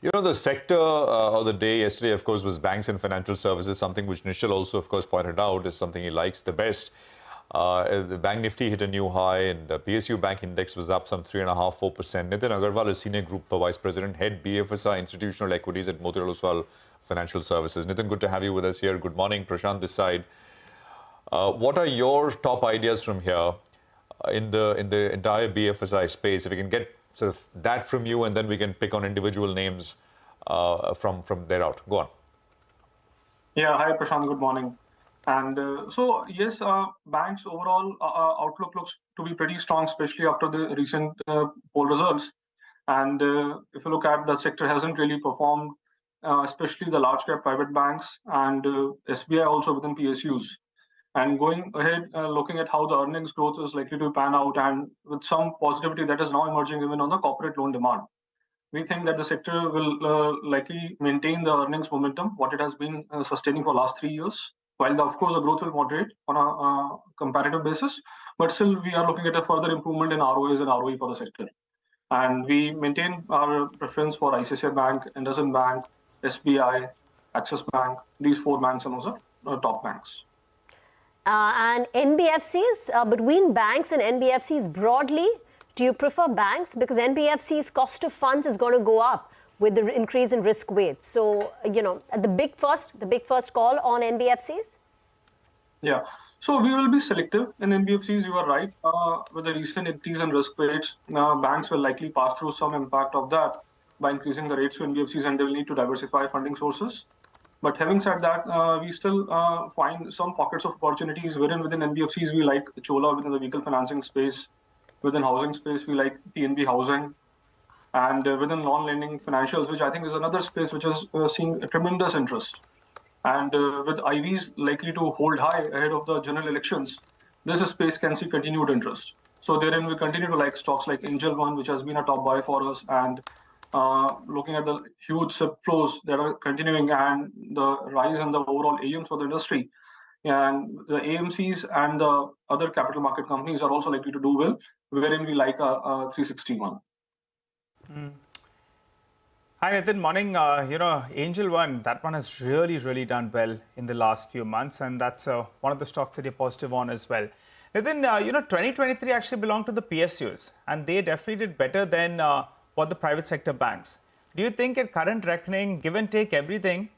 You know, the sector of the day yesterday, of course, was banks and financial services, something which Nishal also, of course, pointed out is something he likes the best. The Bank Nifty hit a new high and the PSU Bank Index was up some 3.5–4%. Nitin Aggarwal is Senior Group Vice President, Head BFSI Institutional Equities at Motilal Oswal Financial Services. Nitin, good to have you with us here. Good morning. Prashant this side. What are your top ideas from here in the entire BFSI space? If we can get sort of that from you, and then we can pick on individual names from there out. Go on. Yeah, hi Prashant, good morning. And so yes, banks overall outlook looks to be pretty strong, especially after the recent poll results. And if you look at the sector hasn't really performed, especially the large cap private banks and SBI also within PSUs. And going ahead, looking at how the earnings growth is likely to pan out, and with some positivity that is now emerging even on the corporate loan demand, we think that the sector will likely maintain the earnings momentum, what it has been sustaining for last 3 years. While of course the growth will moderate on a comparative basis, but still we are looking at a further improvement in ROAs and ROE for the sector. And we maintain our preference for ICICI Bank, IndusInd Bank, SBI, Axis Bank. These 4 banks are also top banks. And NBFCs, between banks and NBFCs broadly, do you prefer banks? Because NBFC's cost of funds is going to go up with the increase in risk weight. So, you know, the big first call on NBFCs? Yeah, so we will be selective in NBFCs, you are right. With the recent increase in risk weights, banks will likely pass through some impact of that by increasing the rates to NBFCs, and they will need to diversify funding sources. But having said that, we still find some pockets of opportunities within NBFCs. We like Chola within the vehicle financing space. Within housing space, we like PNB Housing. And within non-lending financials, which I think is another space which is seeing a tremendous interest. And with IVs likely to hold high ahead of the general elections, this space can see continued interest. So therein we continue to like stocks like Angel One, which has been a top buy for us, and looking at the huge SIP flows that are continuing and the rise in the overall AUMs for the industry. And the AMCs and the other capital market companies are also likely to do well, wherein we like a 361. Hi Nitin, morning. You know, Angel One, that one has really done well in the last few months, and that's one of the stocks that you're positive on as well. Nitin, you know, 2023 actually belonged to the PSUs, and they definitely did better than what the private sector banks. Do you think at current reckoning, give and take everything,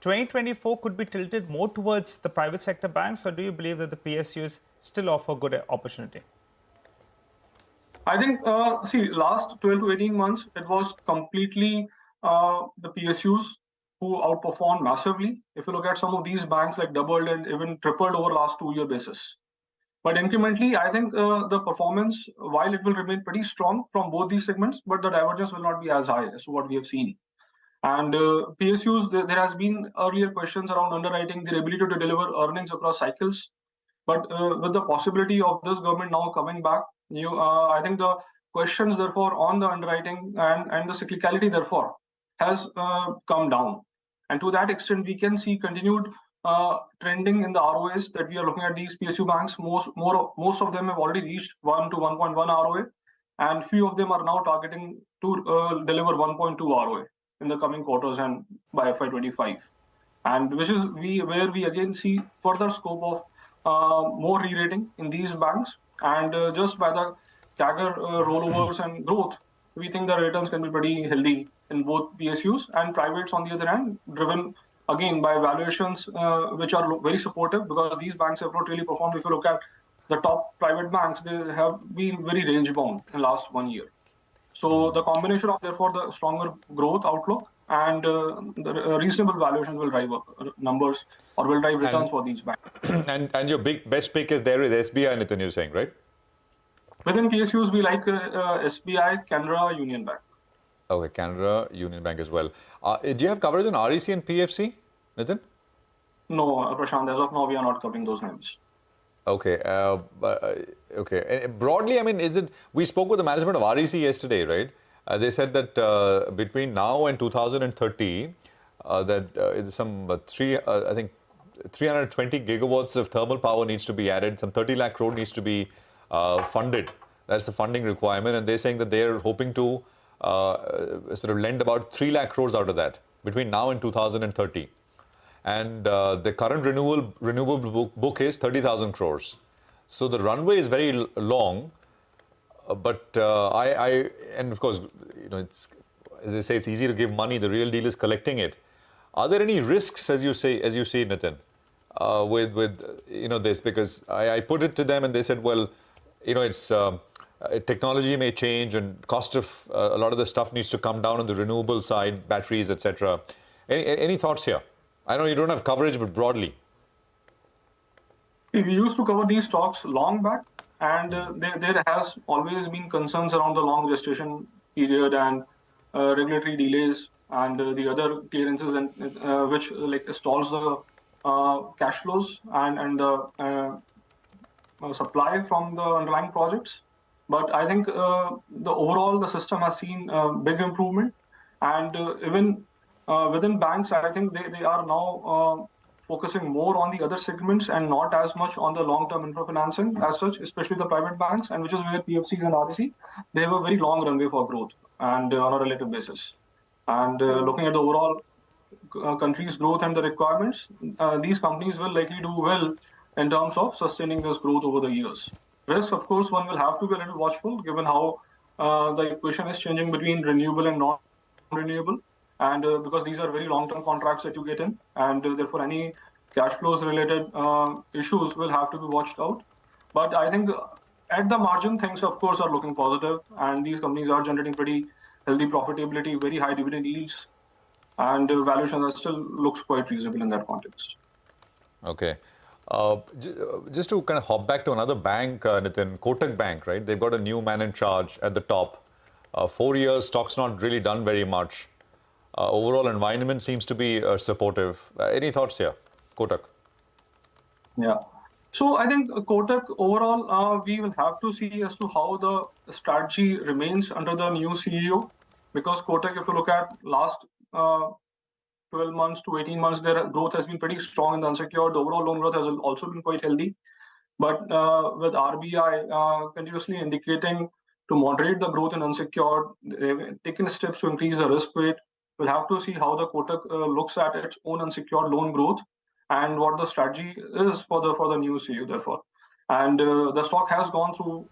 2024 could be tilted more towards the private sector banks, or do you believe that the PSUs still offer good opportunity? I think, see, last 12 to 18 months, it was completely the PSUs who outperformed massively. If you look at some of these banks, like doubled and even tripled over last 2-year basis. But incrementally, I think the performance, while it will remain pretty strong from both these segments, but the divergence will not be as high as what we have seen. And PSUs, there has been earlier questions around underwriting, their ability to deliver earnings across cycles. But with the possibility of this government now coming back, I think the questions therefore on the underwriting and the cyclicality therefore has come down. And to that extent, we can see continued trending in the ROAs that we are looking at these PSU banks. Most of them have already reached 1 to 1.1 ROA, and few of them are now targeting to deliver 1.2 ROA in the coming quarters and by FY25. And which is where we again see further scope of more re-rating in these banks. And just by the CAGR rollovers and growth, we think the returns can be pretty healthy in both PSUs and privates on the other hand, driven again by valuations which are very supportive, because these banks have not really performed. If you look at the top private banks, they have been very range bound in the last 1 year. So the combination of therefore the stronger growth outlook and the reasonable valuation will drive up numbers or will drive returns for these banks. And your best pick is there is SBI, Nitin, you're saying, right? Within PSUs, we like SBI, Canara, Union Bank. Okay, Canara, Union Bank as well. Do you have coverage on REC and PFC, Nitin? No, Prashant, as of now, we are not covering those names. Okay. Okay. Broadly, I mean, we spoke with the management of REC yesterday, right? They said that between now and 2030, that some I think 320 gigawatts of thermal power needs to be added. Some 30 lakh crore needs to be funded. That's the funding requirement. And they're saying that they're hoping to sort of lend about 3 lakh crores out of that between now and 2030. And the current renewable book is 30,000 crores. So the runway is very long, but and of course, it's, as they say, it's easy to give money. The real deal is collecting it. Are there any risks, as you say, Nitin, with this? Because I put it to them, and they said, well, it's technology may change, and cost of a lot of the stuff needs to come down on the renewable side, batteries, etc. Any thoughts here? I know you don't have coverage, but broadly. We used to cover these stocks long back, and there has always been concerns around the long gestation period and regulatory delays and the other clearances, and which like stalls the cash flows and supply from the underlying projects. But I think the system has seen big improvement, and even within banks, I think they are now focusing more on the other segments and not as much on the long-term infra financing as such, especially the private banks, and which is where PFCs and REC, they have a very long runway for growth and on a relative basis. And looking at the overall country's growth and the requirements, these companies will likely do well in terms of sustaining this growth over the years. Risk, of course, one will have to be a little watchful given how the equation is changing between renewable and non-renewable. And because these are very long-term contracts that you get in, and therefore any cash flows related issues will have to be watched out. But I think at the margin, things of course are looking positive, and these companies are generating pretty healthy profitability, very high dividend yields, and valuation still looks quite reasonable in that context. Okay. Just to kind of hop back to another bank, Nitin, Kotak Bank, right? They've got a new man in charge at the top. 4 years, stock's not really done very much. Overall environment seems to be supportive. Any thoughts here, Kotak? Yeah. So I think Kotak overall, we will have to see as to how the strategy remains under the new CEO, because Kotak, if you look at last 12 months to 18 months, their growth has been pretty strong in the unsecured. The overall loan growth has also been quite healthy. But with RBI continuously indicating to moderate the growth in unsecured, they've taken steps to increase the risk weight. We'll have to see how the Kotak looks at its own unsecured loan growth and what the strategy is for the new CEO, therefore. And the stock has gone through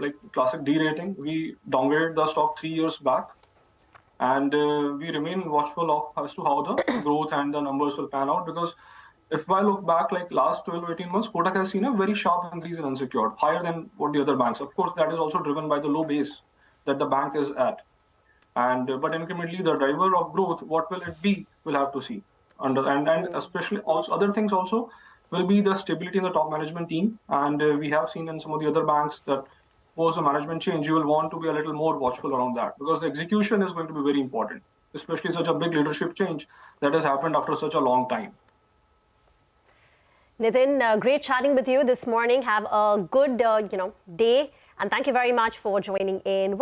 like classic derating. We downgraded the stock 3 years back, and we remain watchful of as to how the growth and the numbers will pan out. Because if I look back like last 12 or 18 months, Kotak has seen a very sharp increase in unsecured, higher than what the other banks. Of course, that is also driven by the low base that the bank is at. And but incrementally, the driver of growth, what will it be? We'll have to see. And especially also other things also will be the stability in the top management team. And we have seen in some of the other banks that post the management change, you will want to be a little more watchful around that, because the execution is going to be very important, especially such a big leadership change that has happened after such a long time. Nitin, great chatting with you this morning. Have a good day, and thank you very much for joining in.